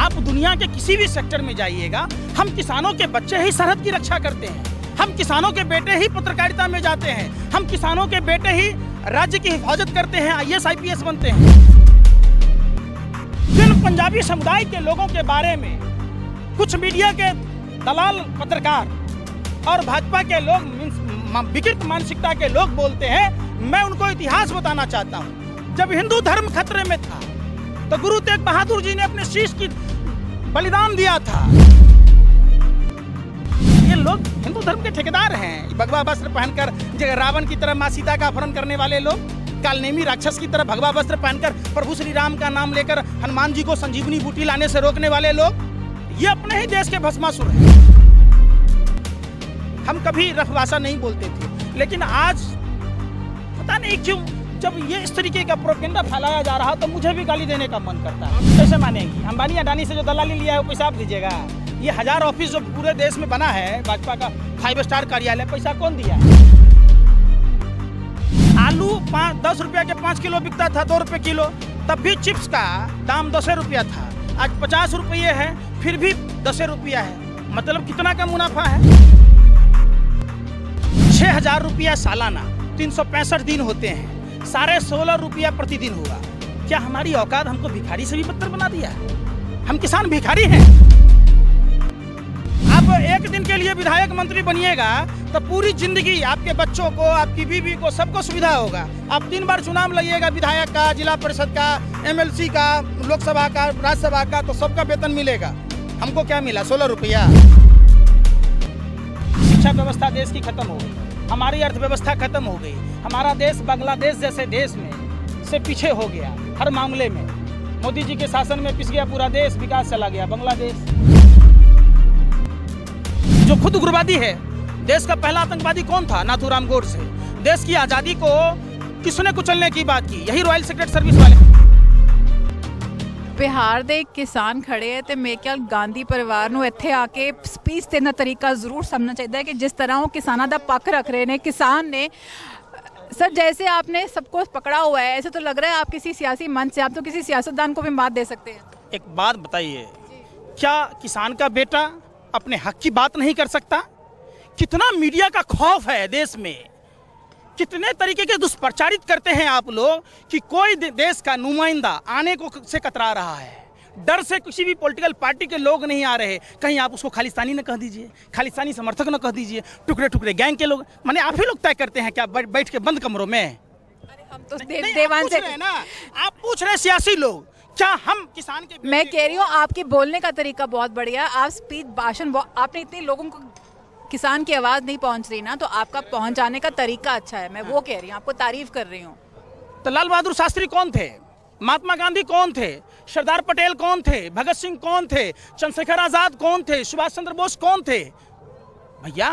आप दुनिया के किसी भी सेक्टर में जाइएगा, हम किसानों के बच्चे ही सरहद की रक्षा करते हैं, हम किसानों के बेटे ही पत्रकारिता में जाते हैं, हम किसानों के बेटे ही राज्य की हिफाजत करते हैं, IAS IPS बनते हैं। जिन पंजाबी समुदाय के लोगों के बारे में कुछ मीडिया के दलाल पत्रकार और भाजपा के लोग विकृत मानसिकता के लोग बोलते हैं, मैं उनको इतिहास बताना चाहता हूं। जब हिंदू धर्म खतरे में था तो गुरु तेग बहादुर जी ने अपने शीश की बलिदान दिया था। ये लोग हिंदू धर्म के ठेकेदार हैं। भगवा वस्त्र पहनकर जगह रावण की तरह मां सीता का अपहरण करने वाले लोग, कालनेमी राक्षस की तरह भगवा वस्त्र पहनकर प्रभु श्री राम का नाम लेकर हनुमान जी को संजीवनी बूटी लाने से रोकने वाले लोग, ये अपने ही देश के भस्मासुर हैं। हम कभी रफ भाषा नहीं बोलते थे, लेकिन आज पता नहीं क्यों जब ये इस तरीके का प्रोपेगेंडा फैलाया जा रहा तो मुझे भी गाली देने का मन करता है। कैसे मानेंगी? अंबानी अडानी से जो दलाली लिया है वो पैसा आप दीजिएगा? ये 1000 ऑफिस जो पूरे देश में बना है, भाजपा का 5 स्टार कार्यालय, पैसा कौन दिया है? आलू 10 रुपया के 5 किलो बिकता था, 2 रुपये किलो, तब भी चिप्स का दाम 10 रुपया था। आज 50 रुपये है, फिर भी 10 रुपया है। मतलब कितना का मुनाफा है? 6000 रुपया सालाना, 365 दिन होते हैं, 16.5 रुपया प्रतिदिन हुआ। क्या हमारी औकात हमको भिखारी से भी बदतर बना दिया? हम किसान भिखारी हैं। आप एक दिन के लिए विधायक मंत्री बनिएगा तो पूरी जिंदगी आपके बच्चों को, आपकी बीवी को, सबको सुविधा होगा। आप 3 बार चुनाव लड़िएगा, विधायक का, जिला परिषद का, MLC का, लोकसभा का, राज्यसभा का, तो सबका वेतन मिलेगा। हमको क्या मिला? 16 रुपया। शिक्षा व्यवस्था देश की खत्म हो गई, हमारी अर्थव्यवस्था खत्म हो गई, हमारा देश बांग्लादेश जैसे देश में से पीछे हो गया हर मामले में। मोदी जी के शासन में पिस गया पूरा देश, विकास चला गया बांग्लादेश। जो खुद उग्रवादी है, देश का पहला आतंकवादी कौन था? नाथूराम गोडसे। देश की आजादी को किसने कुचलने की बात की? यही रॉयल सीक्रेट सर्विस वाले। बिहार ਦੇ किसान खड़े है तो मेरे ख्याल गांधी परिवार ਨੂੰ ਇੱਥੇ ਆ ਕੇ ਸਪੀਚ ਦੇਣ ਦਾ ਤਰੀਕਾ ਜ਼ਰੂਰ ਸਮਝਣਾ ਚਾਹੀਦਾ ਹੈ कि जिस तरह वो किसानों का पक्ष रख रहे हैं, किसान ने सर जैसे आपने सबको पकड़ा हुआ है, ऐसे तो लग रहा है आप किसी सियासी मंच से, आप तो किसी सियासतदान को भी बात दे सकते हैं। एक बात बताइए, क्या किसान का बेटा अपने हक की बात नहीं कर सकता? कितना मीडिया का खौफ है देश में, कितने तरीके के दुष्प्रचारित करते हैं आप लोग कि कोई देश का नुमाइंदा आने को से कतरा रहा है, डर से किसी भी पॉलिटिकल पार्टी के लोग नहीं आ रहे। कहीं आप उसको खालिस्तानी न कह दीजिए, खालिस्तानी समर्थक न कह दीजिए, टुकड़े टुकड़े गैंग के लोग, माने आप ही लोग तय करते हैं क्या बैठ के बंद कमरों में? अरे हम तो देवान से ना, आप पूछ रहे सियासी लोग, क्या हम किसान के? मैं कह रही हूँ आपके बोलने का तरीका बहुत बढ़िया, आप स्पीच भाषण, आपने इतने लोगों को, किसान की आवाज़ नहीं पहुंच रही ना, तो आपका पहुंचाने का तरीका अच्छा है। मैं वो कह रही हूँ, आपको तारीफ कर रही हूँ। तो लाल बहादुर शास्त्री कौन थे? महात्मा गांधी कौन थे? सरदार पटेल कौन थे? भगत सिंह कौन थे? चंद्रशेखर आजाद कौन थे? सुभाष चंद्र बोस कौन थे? भैया,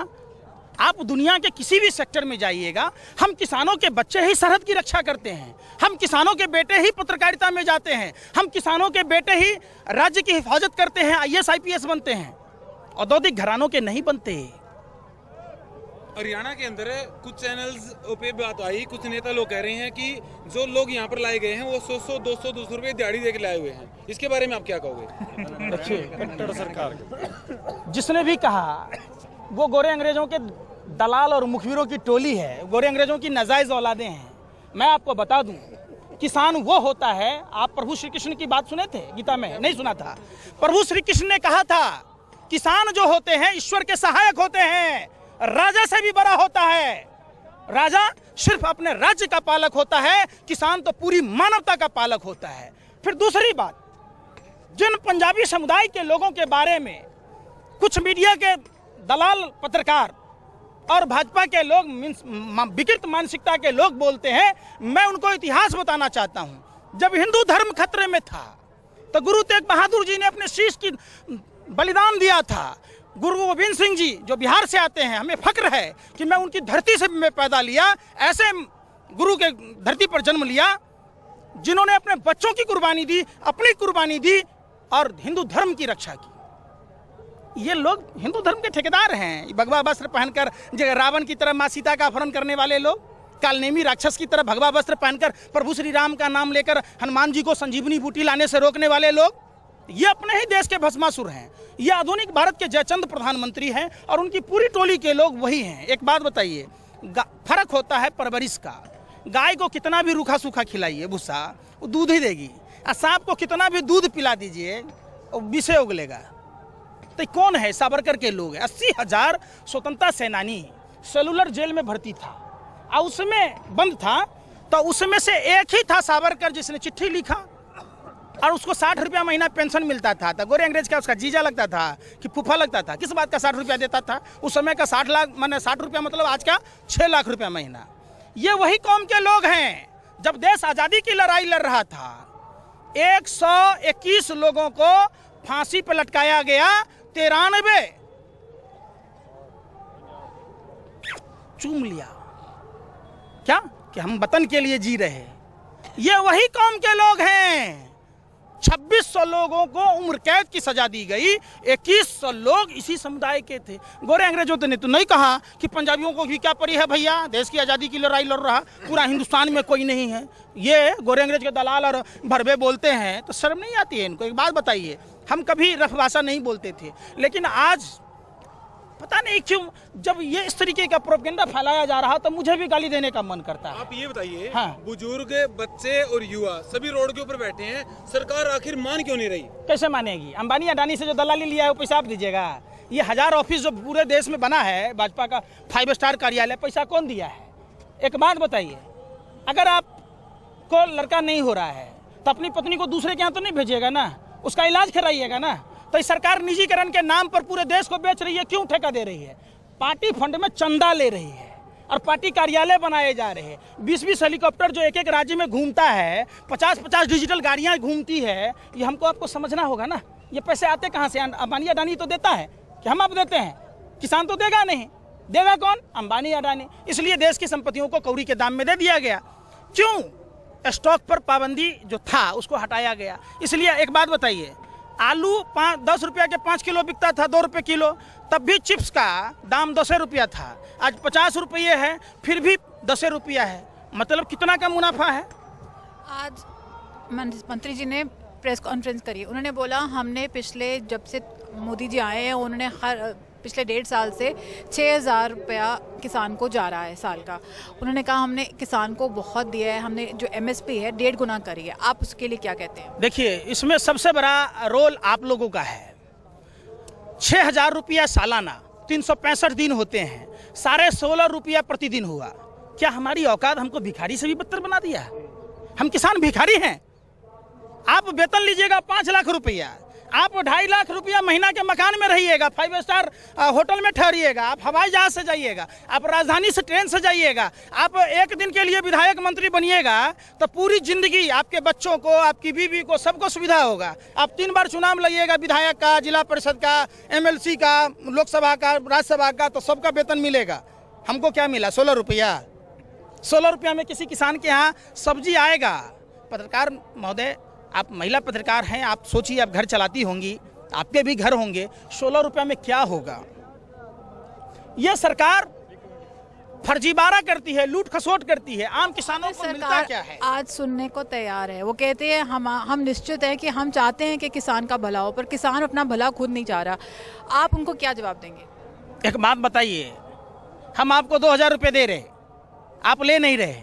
आप दुनिया के किसी भी सेक्टर में जाइएगा, हम किसानों के बच्चे ही सरहद की रक्षा करते हैं, हम किसानों के बेटे ही पत्रकारिता में जाते हैं, हम किसानों के बेटे ही राज्य की हिफाजत करते हैं, IAS IPS बनते हैं, औद्योगिक घरानों के नहीं बनते। हरियाणा के अंदर कुछ चैनल्स पे बात आई, कुछ नेता लोग कह रहे हैं कि जो लोग यहाँ पर लाए गए हैं वो 100 200 रुपए दिहाड़ी देकर लाए हुए हैं। इसके बारे में आप क्या कहोगे? देखिए, सरकार जिसने भी कहा वो गोरे अंग्रेजों के दलाल और मुखबिरों की टोली है, गोरे अंग्रेजों की नाजायज औलादे हैं। मैं आपको बता दूं, किसान वो होता है, आप प्रभु श्री कृष्ण की बात सुने थे गीता में? नहीं सुना था? प्रभु श्री कृष्ण ने कहा था किसान जो होते हैं ईश्वर के सहायक होते हैं, राजा से भी बड़ा होता है। राजा सिर्फ अपने राज्य का पालक होता है, किसान तो पूरी मानवता का पालक होता है। फिर दूसरी बात, जिन पंजाबी समुदाय के लोगों के बारे में कुछ मीडिया के दलाल पत्रकार और भाजपा के लोग विकृत मानसिकता के लोग बोलते हैं, मैं उनको इतिहास बताना चाहता हूं। जब हिंदू धर्म खतरे में था तो गुरु तेग बहादुर जी ने अपने शीश की बलिदान दिया था। गुरु गोविंद सिंह जी जो बिहार से आते हैं, हमें फक्र है कि मैं उनकी धरती से मैं पैदा लिया, ऐसे गुरु के धरती पर जन्म लिया जिन्होंने अपने बच्चों की कुर्बानी दी, अपनी कुर्बानी दी और हिंदू धर्म की रक्षा की। ये लोग हिंदू धर्म के ठेकेदार हैं। भगवा वस्त्र पहनकर जगह रावण की तरह मां सीता का अपहरण करने वाले लोग, कालनेमी राक्षस की तरह भगवा वस्त्र पहनकर प्रभु श्री राम का नाम लेकर हनुमान जी को संजीवनी बूटी लाने से रोकने वाले लोग, ये अपने ही देश के भस्मासुर हैं। ये आधुनिक भारत के जयचंद प्रधानमंत्री हैं और उनकी पूरी टोली के लोग वही हैं। एक बात बताइए, फर्क होता है परवरिश का। गाय को कितना भी रूखा सूखा खिलाइए भूसा, वो दूध ही देगी, और सांप को कितना भी दूध पिला दीजिए वो विषे उगलेगा। तो कौन है? सावरकर के लोग हैं। 80,000 स्वतंत्रता सेनानी सेलुलर जेल में भर्ती था और उसमें बंद था, तो उसमें से एक ही था सावरकर जिसने चिट्ठी लिखा और उसको 60 रुपया महीना पेंशन मिलता था। तो गोरे अंग्रेज का उसका जीजा लगता था कि फूफा लगता था? किस बात का 60 रुपया देता था? उस समय का 60 लाख माने 60 रुपया मतलब आज का 6 लाख रुपया महीना। ये वही कौम के लोग हैं। जब देश आज़ादी की लड़ाई लड़ रहा था 121 लोगों को फांसी पर लटकाया गया, 93 चूम लिया। क्या कि हम वतन के लिए जी रहे। ये वही कौम के लोग हैं। 2600 लोगों को उम्र कैद की सजा दी गई, 2100 लोग इसी समुदाय के थे। गोरे अंग्रेजों ने तो नहीं कहा कि पंजाबियों को भी क्या परी है भैया, देश की आज़ादी की लड़ाई लड़ रहा, पूरा हिंदुस्तान में कोई नहीं है। ये गोरे अंग्रेज के दलाल और भरवे बोलते हैं तो शर्म नहीं आती है इनको? एक बात बताइए, हम कभी रफ भाषा नहीं बोलते थे, लेकिन आज पता नहीं क्यों जब ये इस तरीके का प्रोपेगेंडा फैलाया जा रहा तो मुझे भी गाली देने का मन करता है। आप ये बताइए, हाँ। बुजुर्ग, बच्चे और युवा सभी रोड के ऊपर बैठे हैं, सरकार आखिर मान क्यों नहीं रही? कैसे मानेगी? अंबानी अडानी से जो दलाली लिया है वो पैसा आप दीजिएगा? ये 1000 ऑफिस जो पूरे देश में बना है, भाजपा का 5 स्टार कार्यालय, पैसा कौन दिया है? एक बात बताइए, अगर आपको लड़का नहीं हो रहा है तो अपनी पत्नी को दूसरे के यहाँ तो नहीं भेजिएगा ना, उसका इलाज कराइएगा ना। तो इस सरकार निजीकरण के नाम पर पूरे देश को बेच रही है। क्यों ठेका दे रही है? पार्टी फंड में चंदा ले रही है और पार्टी कार्यालय बनाए जा रहे हैं। 20-20 हेलीकॉप्टर जो एक राज्य में घूमता है, 50-50 डिजिटल गाड़ियां घूमती है। ये हमको आपको समझना होगा ना, ये पैसे आते कहाँ से? अंबानी अडानी तो देता है कि हम आप देते हैं? किसान तो देगा नहीं। देगा कौन? अंबानी अडानी। इसलिए देश की संपत्तियों को कौड़ी के दाम में दे दिया गया। क्यों? स्टॉक पर पाबंदी जो था उसको हटाया गया। इसलिए एक बात बताइए, आलू 10 रुपया के 5 किलो बिकता था, 2 रुपये किलो, तब भी चिप्स का दाम 10 रुपया था। आज 50 रुपये है, फिर भी 10 रुपया है। मतलब कितना का मुनाफा है? आज मंत्री जी ने प्रेस कॉन्फ्रेंस करी, उन्होंने बोला हमने पिछले जब से मोदी जी आए हैं उन्होंने पिछले 1.5 साल से 6,000 रुपया किसान को जा रहा है साल का। उन्होंने कहा हमने किसान को बहुत दिया है, हमने जो MSP है 1.5 गुना करी है। आप उसके लिए क्या कहते हैं? देखिए, इसमें सबसे बड़ा रोल आप लोगों का है। 6,000 रुपया सालाना, 365 दिन होते हैं, 16.5 रुपया प्रतिदिन हुआ। क्या हमारी औकात हमको भिखारी से भी बदतर बना दिया? हम किसान भिखारी हैं? आप वेतन लीजिएगा 5 लाख रुपया, आप 2.5 लाख रुपया महीना के मकान में रहिएगा, 5 स्टार होटल में ठहरिएगा, आप हवाई जहाज से जाइएगा, आप राजधानी से ट्रेन से जाइएगा, आप एक दिन के लिए विधायक मंत्री बनिएगा तो पूरी जिंदगी आपके बच्चों को, आपकी बीवी को, सबको सुविधा होगा। आप 3 बार चुनाव लड़िएगा, विधायक का, जिला परिषद का, MLC का, लोकसभा का, राज्यसभा का, तो सबका वेतन मिलेगा। हमको क्या मिला? 16 रुपया। 16 रुपया में किसी किसान के यहाँ सब्जी आएगा? पत्रकार महोदय, आप महिला पत्रकार हैं, आप सोचिए, आप घर चलाती होंगी, आपके भी घर होंगे, 16 रुपया में क्या होगा? यह सरकार फर्जीवाड़ा करती है, लूट खसोट करती है। आम किसानों को मिलता क्या है? आज सुनने को तैयार है। वो कहते हैं हम निश्चित है कि हम चाहते हैं कि किसान का भला हो, पर किसान अपना भला खुद नहीं चाह रहा। आप उनको क्या जवाब देंगे? एक बात बताइए, हम आपको 2,000 रुपये दे रहे, आप ले नहीं रहे,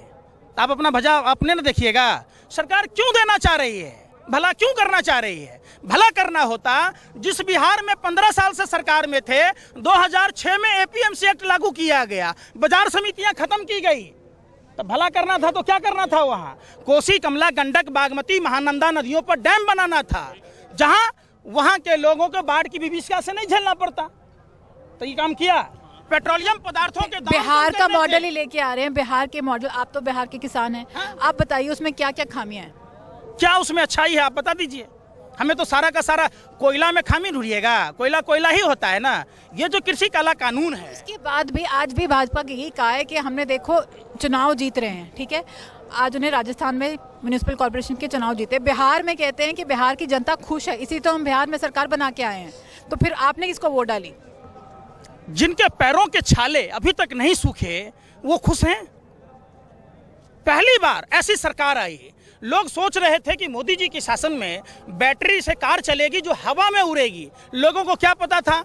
आप अपना भजा अपने न देखिएगा। सरकार क्यों देना चाह रही है? भला क्यों करना चाह रही है? भला करना होता, जिस बिहार में 15 साल से सरकार में थे, 2006 में APMC एक्ट लागू किया गया, बाजार समितियां खत्म की गई, तो भला करना था तो क्या करना था? वहाँ कोसी, कमला, गंडक, बागमती, महानंदा नदियों पर डैम बनाना था, जहाँ वहाँ के लोगों को बाढ़ की विभीषिका से नहीं झेलना पड़ता। तो ये काम किया। पेट्रोलियम पदार्थों के दाम बिहार का मॉडल ही लेके आ रहे हैं, बिहार के मॉडल। आप तो बिहार के किसान हैं, आप बताइए उसमें क्या क्या खामियां हैं? क्या उसमें अच्छाई है? आप बता दीजिए। हमें तो सारा का सारा कोयला में खामी ढूंढिएगा, कोयला कोयला ही होता है ना। ये जो कृषि काला कानून है, इसके बाद भी आज भी भाजपा की यही कहा है कि हमने देखो चुनाव जीत रहे हैं, ठीक है, आज उन्हें राजस्थान में म्यूनिसिपल कॉर्पोरेशन के चुनाव जीते, बिहार में कहते हैं कि बिहार की जनता खुश है, इसी तो हम बिहार में सरकार बना के आए हैं। तो फिर आपने किसको वोट डाली? जिनके पैरों के छाले अभी तक नहीं सूखे वो खुश हैं। पहली बार ऐसी सरकार आई, लोग सोच रहे थे कि मोदी जी के शासन में बैटरी से कार चलेगी जो हवा में उड़ेगी। लोगों को क्या पता था?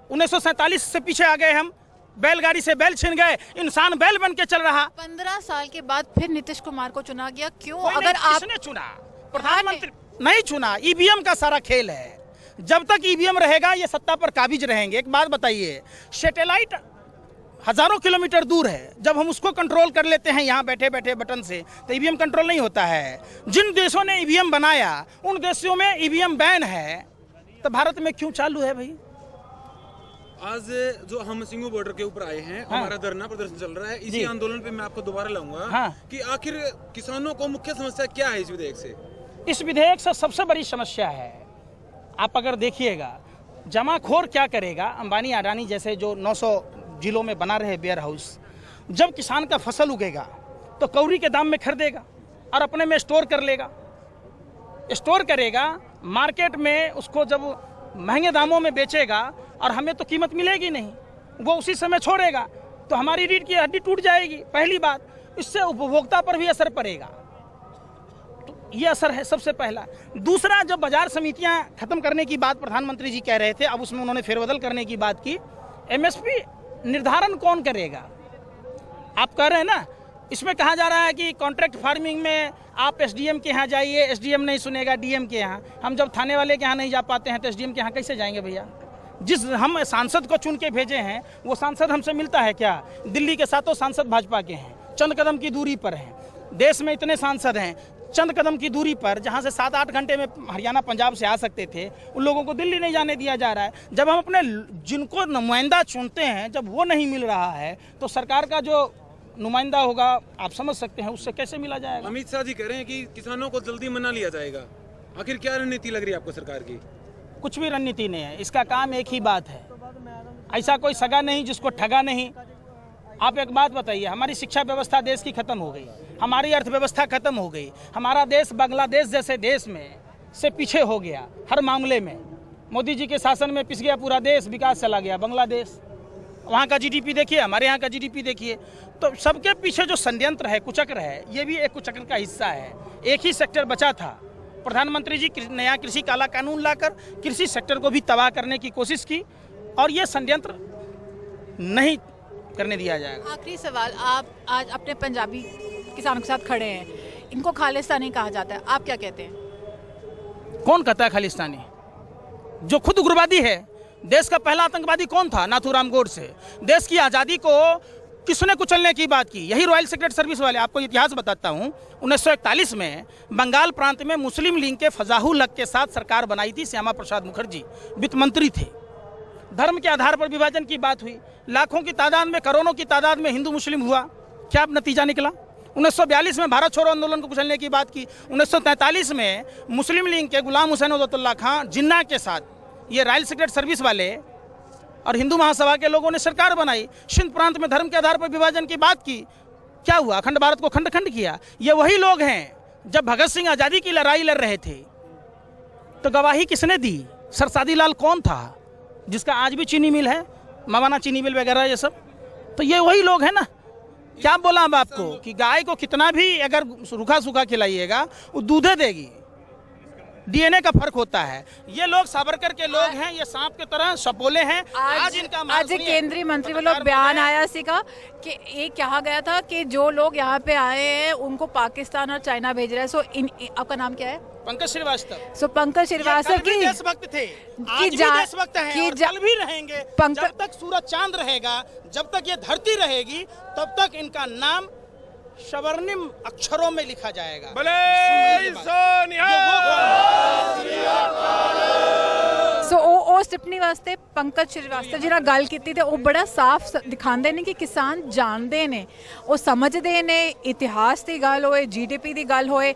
1947 से पीछे आ गए हम, बैलगाड़ी से बैल छिन गए, इंसान बैल बन के चल रहा। 15 साल के बाद फिर नीतीश कुमार को चुना गया, क्यों? कोई अगर नहीं, आप किसने चुना? प्रधानमंत्री नहीं चुना। ईवीएम का सारा खेल है। जब तक ईवीएम रहेगा ये सत्ता पर काबिज रहेंगे। एक बात बताइए, सैटेलाइट हजारों किलोमीटर दूर है, जब हम उसको कंट्रोल कर लेते हैं यहाँ बैठे बैठे बटन से, तो ईवीएम कंट्रोल नहीं होता है। जिन देशों ने ईवीएम बनाया उन देशों में ईवीएम बैन है, तो भारत में क्यों चालू है भाई? आज जो हम सिंगू बॉर्डर के ऊपर आए हैं, हमारा धरना प्रदर्शन चल रहा है। इसी आंदोलन पे मैं आपको दोबारा लाऊंगा हाँ। कि आखिर किसानों को मुख्य समस्या क्या है इस विधेयक से? इस विधेयक से सबसे बड़ी समस्या है, आप अगर देखिएगा, जमाखोर क्या करेगा, अंबानी अडानी जैसे जो 900 जिलों में बना रहे वेयर हाउस, जब किसान का फसल उगेगा तो कौड़ी के दाम में खरीदेगा और अपने में स्टोर कर लेगा, स्टोर करेगा, मार्केट में उसको जब महंगे दामों में बेचेगा और हमें तो कीमत मिलेगी नहीं, वो उसी समय छोड़ेगा, तो हमारी रीढ़ की हड्डी टूट जाएगी। पहली बात, इससे उपभोक्ता पर भी असर पड़ेगा, तो ये असर है सबसे पहला। दूसरा, जब बाजार समितियां खत्म करने की बात प्रधानमंत्री जी कह रहे थे, अब उसमें उन्होंने फेरबदल करने की बात की। एमएसपी निर्धारण कौन करेगा? आप कह रहे हैं ना, इसमें कहा जा रहा है कि कॉन्ट्रैक्ट फार्मिंग में आप एसडीएम के यहाँ जाइए, एसडीएम नहीं सुनेगा डीएम के यहाँ। हम जब थाने वाले के यहाँ नहीं जा पाते हैं तो एसडीएम के यहाँ कैसे जाएंगे भैया? जिस हम सांसद को चुन के भेजे हैं वो सांसद हमसे मिलता है क्या? दिल्ली के 7 सांसद भाजपा के हैं, चंद कदम की दूरी पर हैं। देश में इतने सांसद हैं, चंद कदम की दूरी पर, जहां से 7-8 घंटे में हरियाणा पंजाब से आ सकते थे, उन लोगों को दिल्ली नहीं जाने दिया जा रहा है। जब हम अपने जिनको नुमाइंदा चुनते हैं, जब वो नहीं मिल रहा है, तो सरकार का जो नुमाइंदा होगा, आप समझ सकते हैं, उससे कैसे मिला जाएगा? अमित शाह जी कह रहे हैं कि किसानों को जल्दी मना लिया जाएगा। आखिर क्या रणनीति लग रही है आपको सरकार की? कुछ भी रणनीति नहीं है, इसका काम एक ही बात है, ऐसा कोई सगा नहीं जिसको ठगा नहीं। आप एक बात बताइए, हमारी शिक्षा व्यवस्था देश की खत्म हो गई, हमारी अर्थव्यवस्था खत्म हो गई, हमारा देश बांग्लादेश जैसे देश में से पीछे हो गया हर मामले में। मोदी जी के शासन में पिस गया पूरा देश, विकास चला गया बांग्लादेश। वहाँ का जीडीपी देखिए, हमारे यहाँ का जीडीपी देखिए। तो सबके पीछे जो षड्यंत्र है, कुचक्र है, ये भी एक कुचक्र का हिस्सा है। एक ही सेक्टर बचा था, प्रधानमंत्री जी नया कृषि काला कानून लाकर कृषि सेक्टर को भी तबाह करने की कोशिश की, और ये षड्यंत्र नहीं करने दिया जाएगा। आखिरी सवाल, आप आज अपने पंजाबी किसानों के साथ खड़े हैं, इनको खालिस्तानी कहा जाता है, आप क्या कहते हैं? कौन कहता है खालिस्तानी? जो खुद उग्रवादी है। देश का पहला आतंकवादी कौन था? नाथूराम गोडसे। देश की आज़ादी को किसने कुचलने की बात की? यही रॉयल सीक्रेट सर्विस वाले। आपको इतिहास बताता हूँ, 1941 में बंगाल प्रांत में मुस्लिम लीग के फजाहुल हक के साथ सरकार बनाई थी। श्यामा प्रसाद मुखर्जी वित्त मंत्री थे। धर्म के आधार पर विभाजन की बात हुई, लाखों की तादाद में, करोड़ों की तादाद में हिंदू मुस्लिम हुआ। क्या नतीजा निकला? 1942 में भारत छोड़ो आंदोलन को कुचलने की बात की। 1943 में मुस्लिम लीग के गुलाम हुसैन उद्दौला खां जिन्ना के साथ ये रॉयल सीक्रेट सर्विस वाले और हिंदू महासभा के लोगों ने सरकार बनाई। सिंध प्रांत में धर्म के आधार पर विभाजन की बात की। क्या हुआ? अखंड भारत को खंड खंड किया। ये वही लोग हैं जब भगत सिंह आज़ादी की लड़ाई लड़ रहे थे तो गवाही किसने दी? सरसादी लाल कौन था जिसका आज भी चीनी मिल है, मवाना चीनी मिल वगैरह ये सब? तो ये वही लोग हैं ना। क्या बोला अब आपको कि गाय को कितना भी अगर रूखा सूखा खिलाइएगा वो दूधे देगी। डीएनए का फर्क होता है। ये लोग सावरकर के लोग हैं, ये सांप की तरह सपोले हैं। आज इनका आज केंद्रीय मंत्री वालों बयान आया सीगा कि ये कहा गया था कि जो लोग यहाँ पे आए हैं उनको पाकिस्तान और चाइना भेज रहे हैं। सो आपका नाम क्या है? पंकज श्रीवास्तव। सो पंकज श्रीवास्तव की देशभक्त थे, आज भी देशभक्त हैं और कल भी रहेंगे। जब तक सूरज चांद रहेगा, जब तक ये धरती रहेगी, तब तक इनका नाम स्वर्णिम अक्षरों में लिखा जाएगा। सो उस टिप्पणी वास्ते पंकज श्रीवास्तव जी नाल गल कीती ते वो बड़ा साफ दिखांदे ने कि किसान जानते ने, वो समझते ने। इतिहास की गल होए, जीडीपी की गल होए,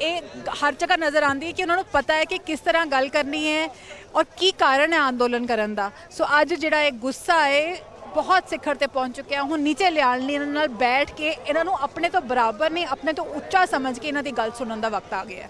ये हर जगह नज़र आती है कि उन्होंने पता है कि किस तरह गल करनी है और की कारण है आंदोलन करने का। सो अज जिहड़ा एक गुस्सा है बहुत सिखर ते पहुँच चुके हैं। हुण नीचे लियाण लई इन्हां नाल बैठ के इन्हां नूं अपने तो बराबर नहीं, अपने तो उच्चा समझ के इन्हां दी गल सुनने का वक्त आ गया है।